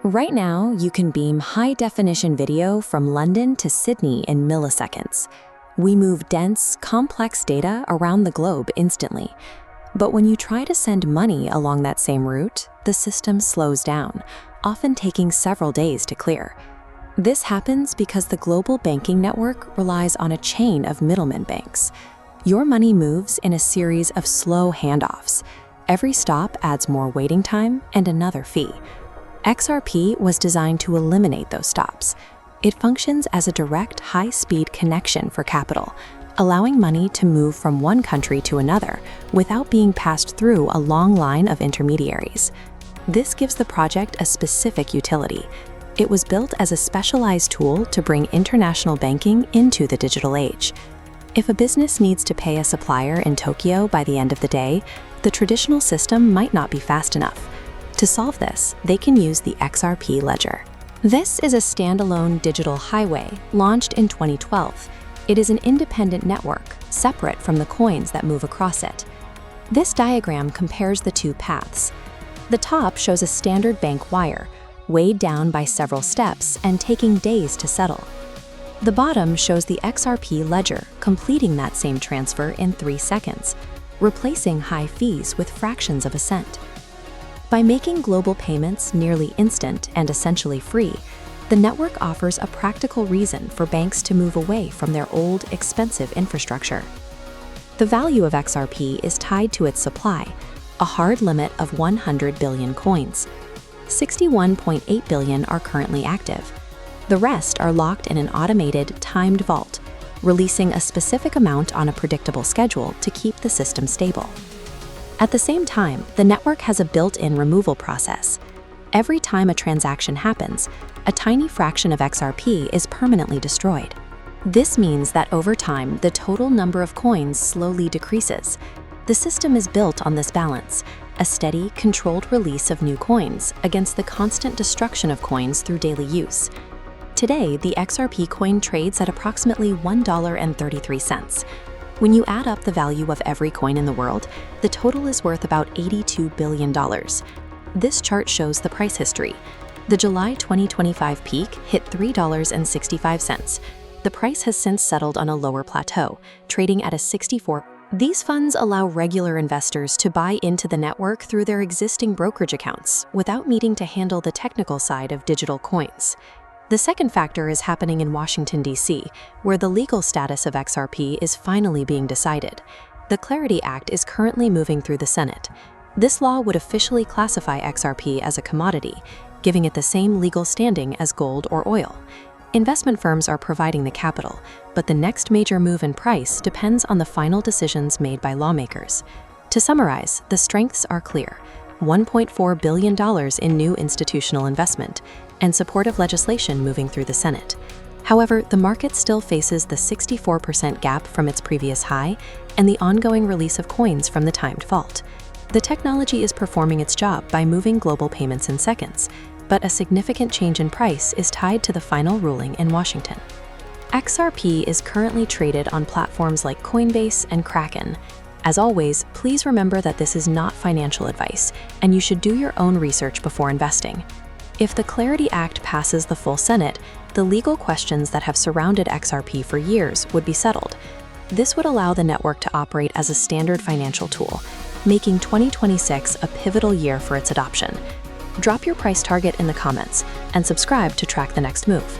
Right now, you can beam high-definition video from London to Sydney in milliseconds. We move dense, complex data around the globe instantly. But when you try to send money along that same route, the system slows down, often taking several days to clear. This happens because the global banking network relies on a chain of middlemen banks. Your money moves in a series of slow handoffs. Every stop adds more waiting time and another fee. XRP was designed to eliminate those stops. It functions as a direct, high-speed connection for capital, allowing money to move from one country to another without being passed through a long line of intermediaries. This gives the project a specific utility. It was built as a specialized tool to bring international banking into the digital age. If a business needs to pay a supplier in Tokyo by the end of the day, the traditional system might not be fast enough. To solve this, they can use the XRP Ledger. This is a standalone digital highway launched in 2012. It is an independent network, separate from the coins that move across it. This diagram compares the two paths. The top shows a standard bank wire, weighed down by several steps and taking days to settle. The bottom shows the XRP Ledger completing that same transfer in 3 seconds, replacing high fees with fractions of a cent. By making global payments nearly instant and essentially free, the network offers a practical reason for banks to move away from their old, expensive infrastructure. The value of XRP is tied to its supply, a hard limit of 100 billion coins. 61.8 billion are currently active. The rest are locked in an automated, timed vault, releasing a specific amount on a predictable schedule to keep the system stable. At the same time, the network has a built-in removal process. Every time a transaction happens, a tiny fraction of XRP is permanently destroyed. This means that over time, the total number of coins slowly decreases. The system is built on this balance, a steady, controlled release of new coins against the constant destruction of coins through daily use. Today, the XRP coin trades at approximately $1.33. When you add up the value of every coin in the world, the total is worth about $82 billion. This chart shows the price history. The July 2025 peak hit $3.65. The price has since settled on a lower plateau, trading at a 64. These funds allow regular investors to buy into the network through their existing brokerage accounts without needing to handle the technical side of digital coins. The second factor is happening in Washington, D.C., where the legal status of XRP is finally being decided. The CLARITY Act is currently moving through the Senate. This law would officially classify XRP as a commodity, giving it the same legal standing as gold or oil. Investment firms are providing the capital, but the next major move in price depends on the final decisions made by lawmakers. To summarize, the strengths are clear: $1.4 billion in new institutional investment, and supportive legislation moving through the Senate. However, the market still faces the 64% gap from its previous high and the ongoing release of coins from the timed vault. The technology is performing its job by moving global payments in seconds, but a significant change in price is tied to the final ruling in Washington. XRP is currently traded on platforms like Coinbase and Kraken. As always, please remember that this is not financial advice, and you should do your own research before investing. If the CLARITY Act passes the full Senate, the legal questions that have surrounded XRP for years would be settled. This would allow the network to operate as a standard financial tool, making 2026 a pivotal year for its adoption. Drop your price target in the comments and subscribe to track the next move.